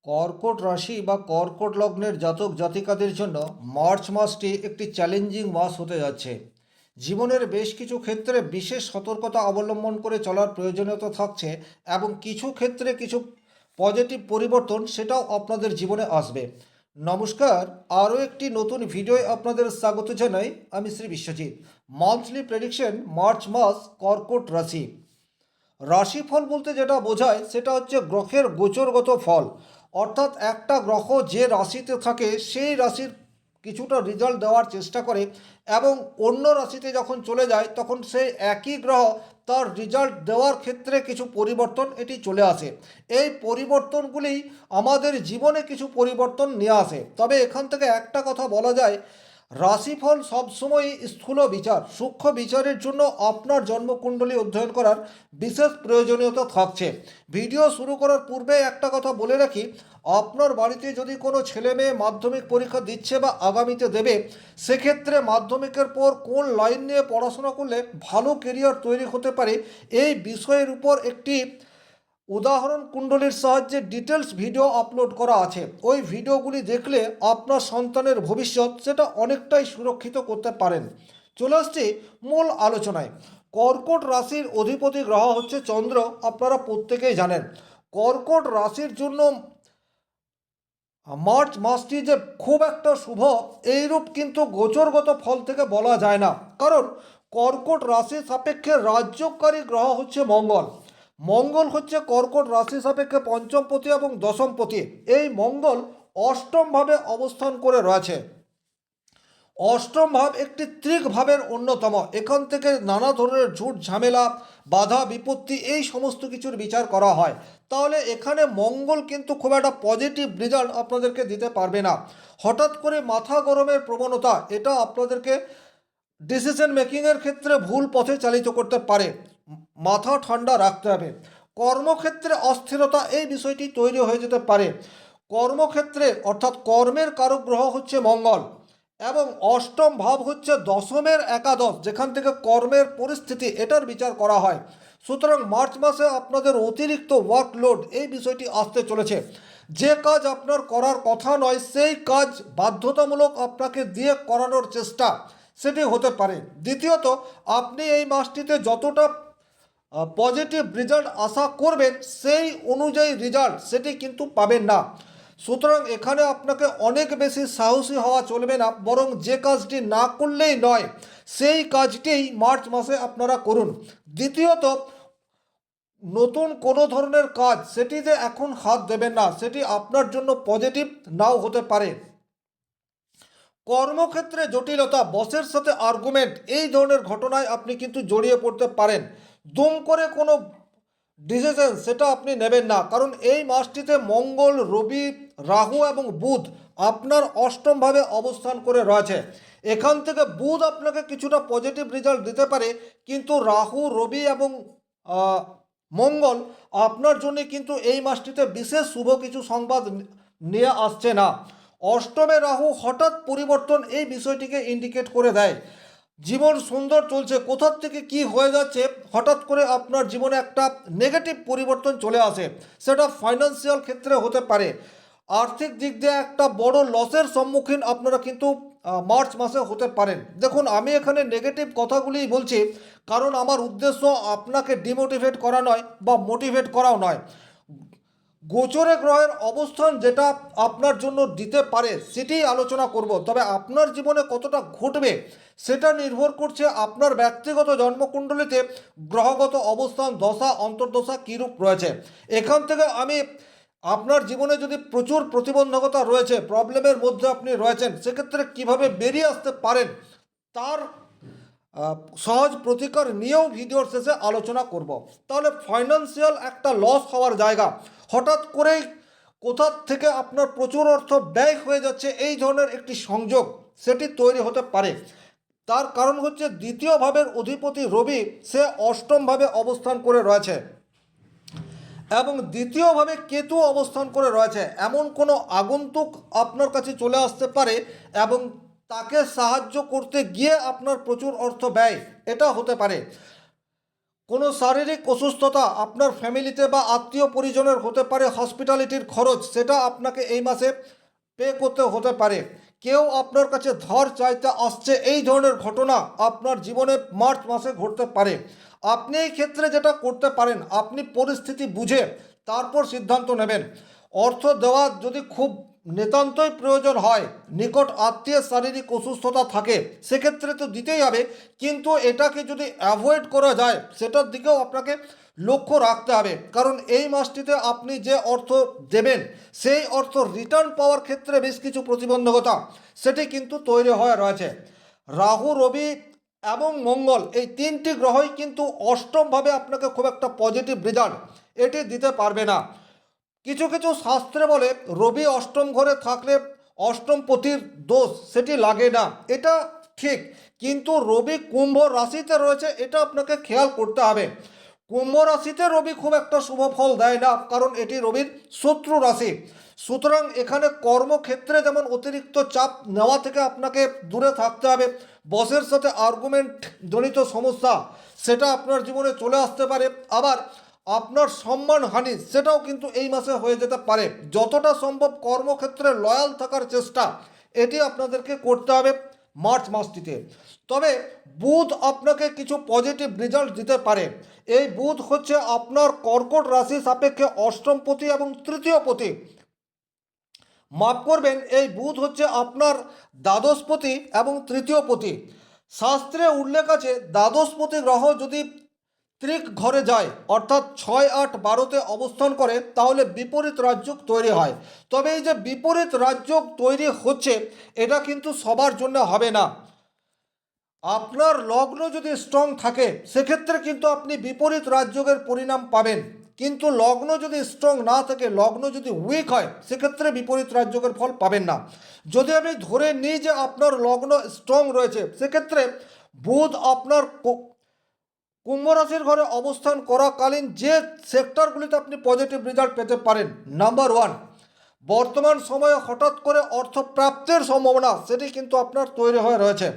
কর্কট রাশি বা কর্কট লগ্নের জাতক জাতিকাদের জন্য মার্চ মাসটি একটি চ্যালেঞ্জিং মাস হতে যাচ্ছে। জীবনের বেশ কিছু ক্ষেত্রে বিশেষ সতর্কতা অবলম্বন করে চলার প্রয়োজনীয়তা থাকছে এবং কিছু ক্ষেত্রে কিছু পজিটিভ পরিবর্তন সেটাও আপনাদের জীবনে আসবে। নমস্কার, আরও একটি নতুন ভিডিওয় আপনাদের স্বাগত জানাই। আমি Shri Biswajit. Monthly prediction March মাস কর্কট রাশি। রাশিফল বলতে যেটা বোঝায় সেটা হচ্ছে গ্রহের গোচরগত ফল, অর্থাৎ একটা গ্রহ যে রাশিতে থাকে সেই রাশির কিছুটা রেজাল্ট দেওয়ার চেষ্টা করে এবং অন্য রাশিতে যখন চলে যায় তখন সেই একই গ্রহ তার রেজাল্ট দেওয়ার ক্ষেত্রে কিছু পরিবর্তন এটি চলে আসে। এই পরিবর্তনগুলি আমাদের জীবনে কিছু পরিবর্তন নিয়ে আসে। তবে এখান থেকে একটা কথা বলা যায়, রাশিফল সবসময় স্থূল বিচার, সূক্ষ্ম বিচারের জন্য আপনার জন্মকুণ্ডলী অধ্যয়ন করার বিশেষ প্রয়োজনীয়তা থাকছে। ভিডিও শুরু করার পূর্বে একটা কথা বলে রাখি, আপনার বাড়িতে যদি কোনো ছেলে মেয়ে মাধ্যমিক পরীক্ষা দিচ্ছে বা আগামীতে দেবে, সেক্ষেত্রে মাধ্যমিকের পর কোন লাইন নিয়ে পড়াশোনা করলে ভালো কেরিয়ার তৈরি হতে পারে এই বিষয়ের উপর একটি উদাহরণ কুণ্ডলীর সাহায্যে ডিটেলস ভিডিও আপলোড করা আছে। ওই ভিডিওগুলি দেখলে আপনার সন্তানের ভবিষ্যৎ সেটা অনেকটাই সুরক্ষিত করতে পারেন। চলে আসছি মূল আলোচনায়। কর্কট রাশির অধিপতি গ্রহ হচ্ছে চন্দ্র, আপনারা প্রত্যেকেই জানেন। কর্কট রাশির জন্য মার্চ মাসটি যে খুব একটা শুভ এইরূপ কিন্তু গোচরগত ফল থেকে বলা যায় না, কারণ কর্কট রাশির সাপেক্ষে রাজ্যকারী গ্রহ হচ্ছে মঙ্গল। মঙ্গল হচ্ছে কর্কট রাশি সাপেক্ষে পঞ্চমপতি এবং দশমপতি। এই মঙ্গল অষ্টমভাবে অবস্থান করে রয়েছে। অষ্টম ভাব একটি ত্রিক ভাবের অন্যতম। এখান থেকে নানা ধরনের ঝুট ঝামেলা, বাধা বিপত্তি এই সমস্ত কিছুর বিচার করা হয়। তাহলে এখানে মঙ্গল কিন্তু খুব একটা পজিটিভ রেজাল্ট আপনাদেরকে দিতে পারবে না। হঠাৎ করে মাথা গরমের প্রবণতা এটা আপনাদেরকে ডিসিশন মেকিংয়ের ক্ষেত্রে ভুল পথে চালিত করতে পারে। মাথা ঠান্ডা রাখতে হবে। কর্মক্ষেত্রে অস্থিরতা এই বিষয়টি তৈরি হয়ে যেতে পারে। কর্মক্ষেত্রে অর্থাৎ কর্মের কারক গ্রহ হচ্ছে মঙ্গল এবং অষ্টম ভাব হচ্ছে দশমের একাদশ, যেখান থেকে কর্মের পরিস্থিতি এটার বিচার করা হয়। সুতরাং মার্চ মাসে আপনাদের অতিরিক্ত ওয়ার্কলোড এই বিষয়টি আসতে চলেছে। যে কাজ আপনার করার কথা নয় সেই কাজ বাধ্যতামূলক আপনাকে দিয়ে করানোর চেষ্টা সেটি হতে পারে। দ্বিতীয়ত, আপনি এই মাসটিতে যতটা পজিটিভ রেজাল্ট আশা করবেন সেই অনুযায়ী রেজাল্ট সেটি কিন্তু পাবেন না। সুতরাং এখানে আপনাকে অনেক বেশি সাহসী হওয়া চলবে না, বরং যে কাজটি না করলেই নয় সেই কাজটিই মার্চ মাসে আপনারা করুন। দ্বিতীয়ত, নতুন কোনো ধরনের কাজ সেটিতে এখন হাত দেবেন না, সেটি আপনার জন্য পজিটিভ নাও হতে পারে। কর্মক্ষেত্রে জটিলতা, বসের সাথে আর্গুমেন্ট এই ধরনের ঘটনায় আপনি কিন্তু জড়িয়ে পড়তে পারেন। দুম করে কোনো ডিসিশন সেটা আপনি নেবেন না, কারণ এই মাসটিতে মঙ্গল, রবি, রাহু এবং বুধ আপনার অষ্টমভাবে অবস্থান করে রয়েছে। এখান থেকে বুধ আপনাকে কিছুটা পজিটিভ রেজাল্ট দিতে পারে, কিন্তু রাহু, রবি এবং মঙ্গল আপনার জন্য কিন্তু এই মাসটিতে বিশেষ শুভ কিছু সংবাদ নিয়ে আসছে না। অষ্টমে রাহু হঠাৎ পরিবর্তন এই বিষয়টিকে ইন্ডিকেট করে দেয়। জীবন সুন্দর চলছে, কোথার থেকে কি হয়ে যাচ্ছে, হঠাৎ করে আপনার জীবনে একটা নেগেটিভ পরিবর্তন চলে আসে। সেটা ফাইন্যান্সিয়াল ক্ষেত্রে হতে পারে। আর্থিক দিক দিয়ে একটা বড় লসের সম্মুখীন আপনারা কিন্তু মার্চ মাসে হতে পারেন। দেখুন, আমি এখানে নেগেটিভ কথাগুলিই বলছি, কারণ আমার উদ্দেশ্য আপনাকে ডিমোটিভেট করা নয় বা মোটিভেট করাও নয়। গোচরে গ্রহের অবস্থান যেটা আপনার জন্য দিতে পারে সেটাই আলোচনা করব। তবে আপনার জীবনে কতটা ঘটবে সেটা নির্ভর করছে আপনার ব্যক্তিগত জন্মকুণ্ডলিতে গ্রহগত অবস্থান, দশা, অন্তর্দশা কীরূপ রয়েছে। এখান থেকে আমি আপনার জীবনে যদি প্রচুর প্রতিবন্ধকতা রয়েছে, প্রবলেমের মধ্যে আপনি রয়েছেন, সেক্ষেত্রে কিভাবে বেরিয়ে আসতে পারেন তার সহজ প্রতিকার নিয়েও ভিডিওর শেষে আলোচনা করব। তাহলে ফাইন্যান্সিয়াল একটা লস হওয়ার জায়গা, হঠাৎ করেই কোথার থেকে আপনার প্রচুর অর্থ ব্যয় হয়ে যাচ্ছে এই ধরনের একটি সংযোগ সেটি তৈরি হতে পারে। তার কারণ হচ্ছে দ্বিতীয় ভাবের অধিপতি রবি সে অষ্টমভাবে অবস্থান করে রয়েছে এবং দ্বিতীয়ভাবে কেতু অবস্থান করে রয়েছে। এমন কোনো আগন্তুক আপনার কাছে চলে আসতে পারে এবং তাকে সাহায্য করতে গিয়ে আপনার প্রচুর অর্থ ব্যয় এটা হতে পারে। কোনো শারীরিক অসুস্থতা আপনার ফ্যামিলিতে বা আত্মীয় পরিজনের হতে পারে, হসপিটালিটির খরচ সেটা আপনাকে এই মাসে পে করতে হতে পারে। কেউ আপনার কাছে ধার চাইতে আসছে, এই ধরনের ঘটনা আপনার জীবনে মার্চ মাসে ঘটতে পারে। আপনি এই ক্ষেত্রে যেটা করতে পারেন, আপনি পরিস্থিতি বুঝে তারপর সিদ্ধান্ত নেবেন। অর্থ দেওয়া যদি খুব নিতান্তই প্রয়োজন হয়, নিকট আত্মীয়ের শারীরিক অসুস্থতা থাকে, সেক্ষেত্রে তো দিতেই হবে, কিন্তু এটাকে যদি অ্যাভয়েড করা যায় সেটার দিকেও আপনাকে লক্ষ্য রাখতে হবে। কারণ এই মাসটিতে আপনি যে অর্থ দেবেন সেই অর্থ রিটার্ন পাওয়ার ক্ষেত্রে বেশ কিছু প্রতিবন্ধকতা সেটি কিন্তু তৈরি হয়ে রয়েছে। রাহু, রবি এবং মঙ্গল এই তিনটি গ্রহই কিন্তু অষ্টমভাবে আপনাকে খুব একটা পজিটিভ রেজাল্ট এটি দিতে পারবে না। কিছু কিছু শাস্ত্রে বলে রবি অষ্টম ঘরে থাকলে অষ্টমপতির দোষ সেটি লাগে না, এটা ঠিক, কিন্তু রবি কুম্ভ রাশিতে রয়েছে, এটা আপনাকে খেয়াল করতে হবে। কুম্ভ রাশিতে রবি খুব একটা শুভ ফল দেয় না, কারণ এটি রবির শত্রু রাশি। সুতরাং এখানে কর্মক্ষেত্রে যেমন অতিরিক্ত চাপ নেওয়া থেকে আপনাকে দূরে থাকতে হবে। বসের সাথে আর্গুমেন্ট জনিত সমস্যা সেটা আপনার জীবনে চলে আসতে পারে। আবার আপনার সম্মানহানি সেটাও কিন্তু এই মাসে হয়ে যেতে পারে। যতটা সম্ভব কর্মক্ষেত্রে লয়াল থাকার চেষ্টা এটি আপনাদেরকে করতে হবে মার্চ মাসটিতে। তবে বুধ আপনাকে কিছু পজিটিভ রেজাল্ট দিতে পারে। এই বুধ হচ্ছে আপনার কর্কট রাশি সাপেক্ষে অষ্টমপতি এবং তৃতীয়পতি। মাফ করবেন, এই বুধ হচ্ছে আপনার দ্বাদশপতি এবং তৃতীয়পতি। শাস্ত্রে উল্লেখ আছে দ্বাদশপতি গ্রহ যদি ত্রিক ঘরে যায়, অর্থাৎ 6, 8, 12তে অবস্থান করে, তাহলে বিপরীত রাজযোগ তৈরি হয়। তবে এই যে বিপরীত রাজযোগ তৈরি হচ্ছে এটা কিন্তু সবার জন্য হবে না। আপনার লগ্ন যদি স্ট্রং থাকে সেক্ষেত্রে কিন্তু আপনি বিপরীত রাজযোগের পরিণাম পাবেন, কিন্তু লগ্ন যদি স্ট্রং না থাকে, লগ্ন যদি উইক হয়, সেক্ষেত্রে বিপরীত রাজযোগের ফল পাবেন না। যদি আমি ধরে নিই যে আপনার লগ্ন স্ট্রং রয়েছে, সেক্ষেত্রে বুধ আপনার কুম্ভ রাশির ঘরে অবস্থান করাকালীন যে সেক্টরগুলিতে আপনি পজিটিভ রেজাল্ট পেতে পারেন, নাম্বার 1, বর্তমান সময়ে হঠাৎ করে অর্থ প্রাপ্তির সম্ভাবনা সেটি কিন্তু আপনার তৈরি হয়ে রয়েছে।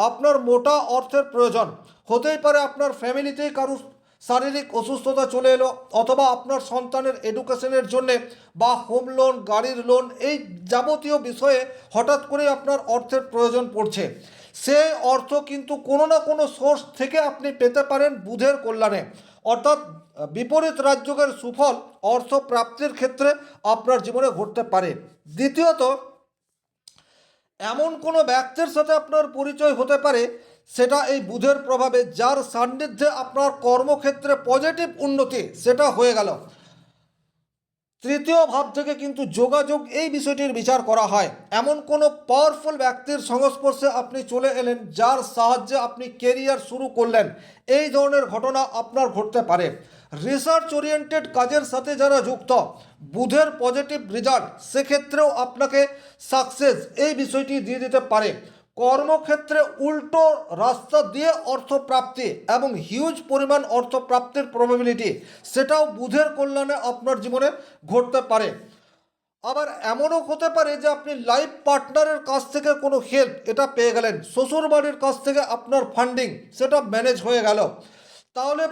আপনার মোটা অর্থের প্রয়োজন হতেই পারে, আপনার ফ্যামিলিতেই কারুর শারীরিক অসুস্থতা চলে এলো, অথবা আপনার সন্তানের এডুকেশনের জন্যে বা হোম লোন, গাড়ির লোন, এই যাবতীয় বিষয়ে হঠাৎ করে আপনার অর্থের প্রয়োজন পড়ছে। সেই অর্থ কিন্তু কোনো না কোনো সোর্স থেকে আপনি পেতে পারেন বুধের কল্যাণে, অর্থাৎ বিপরীত রাজযোগের সুফল অর্থ প্রাপ্তির ক্ষেত্রে আপনার জীবনে ঘটতে পারে। দ্বিতীয়ত, এমন কোনো ব্যক্তির সাথে আপনার পরিচয় হতে পারে, সেটা এই বুধের প্রভাবে, যার সান্নিধ্যে আপনার কর্মক্ষেত্রে পজিটিভ উন্নতি সেটা হয়ে গেল। তৃতীয় ভাব থেকে কিন্তু যোগাযোগ এই বিষয়টির বিচার করা হয়। এমন কোনো পাওয়ারফুল ব্যক্তির সংস্পর্শে আপনি চলে এলেন, যার সাহায্যে আপনি কেরিয়ার শুরু করলেন, এই ধরনের ঘটনা আপনার ঘটতে পারে। রিসার্চ ওরিয়েন্টেড কাজের সাথে যারা যুক্ত, বুধের পজিটিভ রেজাল্ট সেক্ষেত্রেও আপনাকে সাকসেস এই বিষয়টি দিয়ে দিতে পারে। কর্মক্ষেত্রে উল্টো রাস্তা দিয়ে অর্থপ্রাপ্তি এবং হিউজ পরিমাণ অর্থপ্রাপ্তির প্রবাবিলিটি সেটাও বুধের কল্যাণে আপনার জীবনে ঘটতে পারে। আবার এমনও হতে পারে যে আপনি লাইফ পার্টনারের কাছ থেকে কোনো হেল্প এটা পেয়ে গেলেন, শ্বশুরবাড়ির কাছ থেকে আপনার ফান্ডিং সেটা ম্যানেজ হয়ে গেল। তাহলে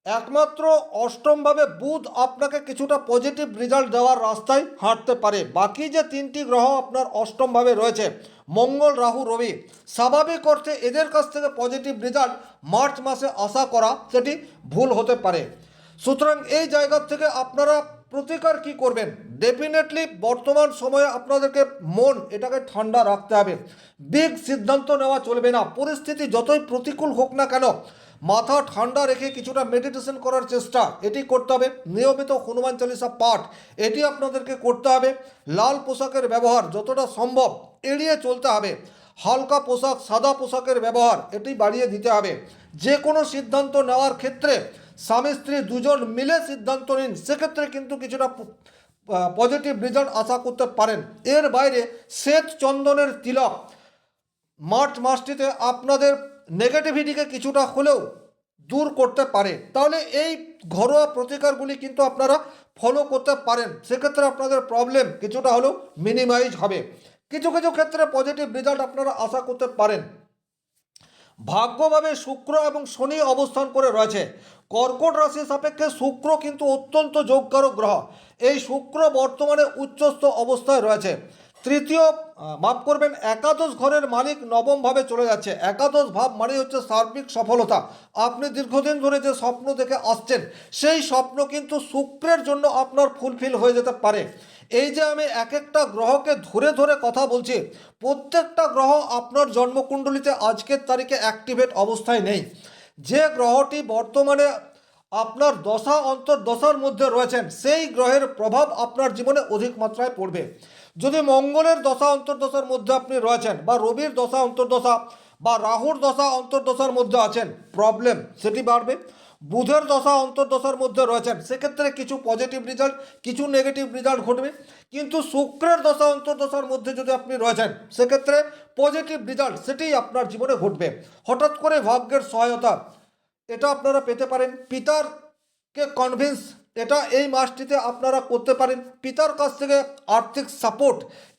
একমাত্র অষ্টমভাবে বুধ আপনাকে কিছুটা পজিটিভ রেজাল্ট দেওয়ার রাস্তায় হাঁটতে পারে। বাকি যে তিনটি গ্রহ আপনার অষ্টমভাবে রয়েছে, মঙ্গল, রাহু, রবি, স্বাভাবিক অর্থে এদের কাছ থেকে পজিটিভ রেজাল্ট মার্চ মাসে আশা করা সেটি ভুল হতে পারে। সুতরাং এই জায়গা থেকে আপনারা প্রতিকার কি করবেন? ডেফিনেটলি বর্তমান সময়ে আপনাদেরকে মন এটাকে ঠান্ডা রাখতে হবে। বিগ সিদ্ধান্ত নেওয়া চলবে না। পরিস্থিতি যতই প্রতিকূল হোক না কেন, মাথা ঠান্ডা রেখে কিছুটা মেডিটেশন করার চেষ্টা এটি করতে হবে। নিয়মিত হনুমান চালিসা পাঠ এটি আপনাদেরকে করতে হবে। লাল পোশাকের ব্যবহার যতটা সম্ভব এড়িয়ে চলতে হবে। হালকা পোশাক, সাদা পোশাকের ব্যবহার এটি বাড়িয়ে দিতে হবে। যে কোনো সিদ্ধান্ত নেওয়ার ক্ষেত্রে স্বামী স্ত্রী দুজন মিলে সিদ্ধান্ত নিন, সেক্ষেত্রে কিন্তু কিছুটা পজিটিভ রেজাল্ট আশা করতে পারেন। এর বাইরে শ্বেত চন্দনের তিলক মার্চ মাসটিতে আপনাদের নেগেটিভিটিকে কিছুটা হলেও দূর করতে পারে। তাহলে এই ঘরোয়া প্রতিকারগুলি কিন্তু আপনারা ফলো করতে পারেন, সেক্ষেত্রে আপনাদের প্রবলেম কিছুটা হলেও মিনিমাইজ হবে। কিছু কিছু ক্ষেত্রে পজিটিভ রেজাল্ট আপনারা আশা করতে পারেন। ভাগ্যভাবে শুক্র এবং শনি অবস্থান করে রয়েছে। কর্কট রাশি সাপেক্ষে শুক্র কিন্তু অত্যন্ত যোগকারক গ্রহ। এই শুক্র বর্তমানে উচ্চস্থ অবস্থায় রয়েছে। তৃতীয় মাফ করবেন, একাদশ ঘরের মালিক নবমভাবে চলে যাচ্ছে। একাদশ ভাব মানে হচ্ছে সার্বিক সফলতা। আপনি দীর্ঘদিন ধরে যে স্বপ্ন দেখে আসছেন সেই স্বপ্ন কিন্তু শুক্রের জন্য আপনার ফুলফিল হয়ে যেতে পারে। এই যে আমি এক একটা গ্রহকে ধরে ধরে কথা বলছি, প্রত্যেকটা গ্রহ আপনার জন্মকুণ্ডলিতে আজকের তারিখে অ্যাক্টিভেট অবস্থায় নেই। যে গ্রহটি বর্তমানে আপনার দশা অন্তর্দশার মধ্যে রয়েছেন সেই গ্রহের প্রভাব আপনার জীবনে অধিক মাত্রায় পড়বে। যদি মঙ্গলের দশা অন্তর্দশার মধ্যে আপনি রয়েছেন, বা রবির দশা অন্তর্দশা, বা রাহুর দশা অন্তর্দশার মধ্যে আছেন, প্রবলেম সেটি বাড়বে। বুধের দশা অন্তর্দশার মধ্যে রয়েছেন, সেক্ষেত্রে কিছু পজিটিভ রেজাল্ট, কিছু নেগেটিভ রেজাল্ট ঘটবে। কিন্তু শুক্রের দশা অন্তর্দশার মধ্যে যদি আপনি রয়েছেন, সেক্ষেত্রে পজিটিভ রেজাল্ট সেটিই আপনার জীবনে ঘটবে। হঠাৎ করে ভাগ্যের সহায়তা এটা আপনারা পেতে পারেন। পিতারকে কনভিন্স এটা এই মাসটিতে আপনারা করতে পারেন। পিতার কাছ থেকে আর্থিক সাপোর্ট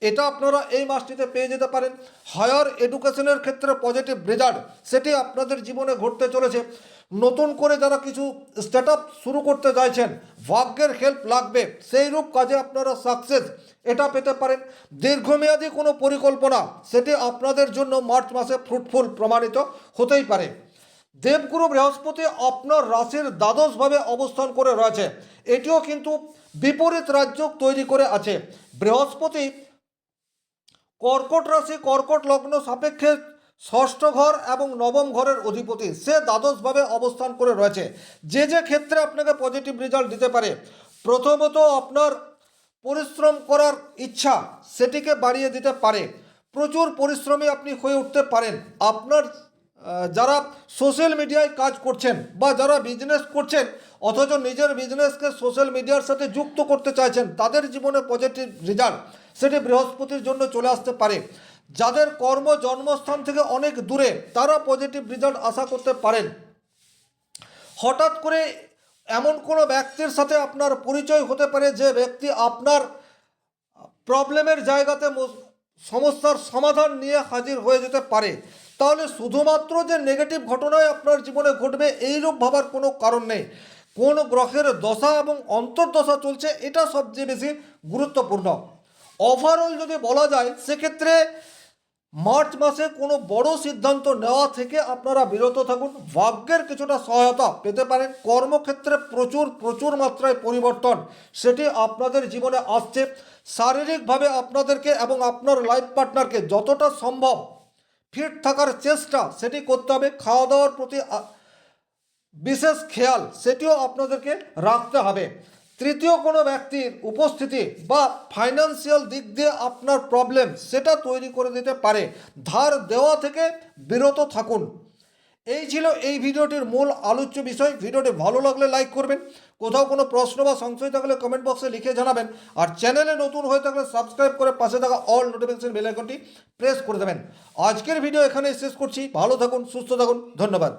এটা আপনারা এই মাসটিতে পেয়ে যেতে পারেন। হায়ার এডুকেশনের ক্ষেত্রে পজিটিভ রেজাল্ট সেটি আপনাদের জীবনে ঘটতে চলেছে। নতুন করে যারা কিছু স্টার্ট আপ শুরু করতে চাইছেন, ভাগ্যের হেল্প লাগবে, সেই রূপ কাজে আপনারা সাকসেস এটা পেতে পারেন। দীর্ঘমেয়াদী কোনো পরিকল্পনা সেটি আপনাদের জন্য মার্চ মাসে ফ্রুটফুল প্রমাণিত হতেই পারে। দেবগুরু বৃহস্পতি আপনার রাশির দ্বাদশভাবে অবস্থান করে রয়েছে। এটিও কিন্তু বিপরীত রাজ্য তৈরি করে আছে। বৃহস্পতি কর্কট রাশি কর্কট লগ্ন সাপেক্ষে ষষ্ঠ ঘর এবং নবম ঘরের অধিপতি, সে দ্বাদশভাবে অবস্থান করে রয়েছে। যে যে ক্ষেত্রে আপনাকে পজিটিভ রেজাল্ট দিতে পারে, প্রথমত আপনার পরিশ্রম করার ইচ্ছা সেটিকে বাড়িয়ে দিতে পারে। প্রচুর পরিশ্রমী আপনি হয়ে উঠতে পারেন। আপনার যারা সোশ্যাল মিডিয়ায় কাজ করছেন বা যারা বিজনেস করছেন অথচ নিজের বিজনেসকে সোশ্যাল মিডিয়ার সাথে যুক্ত করতে চাইছেন, তাদের জীবনে পজিটিভ রেজাল্ট সেটি বৃহস্পতির জন্য চলে আসতে পারে। যাদের কর্ম জন্মস্থান থেকে অনেক দূরে, তারা পজিটিভ রেজাল্ট আশা করতে পারেন। হঠাৎ করে এমন কোনো ব্যক্তির সাথে আপনার পরিচয় হতে পারে যে ব্যক্তি আপনার প্রবলেমের জায়গাতে সমস্যার সমাধান নিয়ে হাজির হয়ে যেতে পারে। তাহলে শুধুমাত্র যে নেগেটিভ ঘটনাই আপনার জীবনে ঘটবে এইরূপ ভাবার কোনো কারণ নেই। কোন গ্রহের দশা এবং অন্তর্দশা চলছে এটা সবচেয়ে বেশি গুরুত্বপূর্ণ। ওভারঅল যদি বলা যায়, সেক্ষেত্রে মার্চ মাসে কোনো বড় সিদ্ধান্ত নেওয়া থেকে আপনারা বিরত থাকুন। ভাগ্যের কিছুটা সহায়তা পেতে পারেন। কর্মক্ষেত্রে প্রচুর প্রচুর মাত্রায় পরিবর্তন সেটি আপনাদের জীবনে আসছে। শারীরিকভাবে আপনাদেরকে এবং আপনার লাইফ পার্টনারকে যতটা সম্ভব ফিট থাকার চেষ্টা সেটি করতে হবে। খাওয়া দাওয়ার প্রতি বিশেষ খেয়াল সেটিও আপনাদেরকে রাখতে হবে। তৃতীয় কোনো ব্যক্তির উপস্থিতি বা ফাইন্যান্সিয়াল দিক দিয়ে আপনার প্রবলেম সেটা তৈরি করে দিতে পারে। ধার দেওয়া থেকে বিরত থাকুন। এই ছিল এই ভিডিওটির মূল আলোচ্য বিষয়। ভিডিওটি ভালো লাগলে লাইক করবেন। কোথাও কোনো প্রশ্ন বা সংশয় থাকলে কমেন্ট বক্সে লিখে জানাবেন। আর চ্যানেলে নতুন হয়ে থাকলে সাবস্ক্রাইব করে পাশে থাকা অল নোটিফিকেশন বেল আইকনটি প্রেস করে দেবেন। আজকের ভিডিও এখানেই শেষ করছি। ভালো থাকুন, সুস্থ থাকুন, ধন্যবাদ।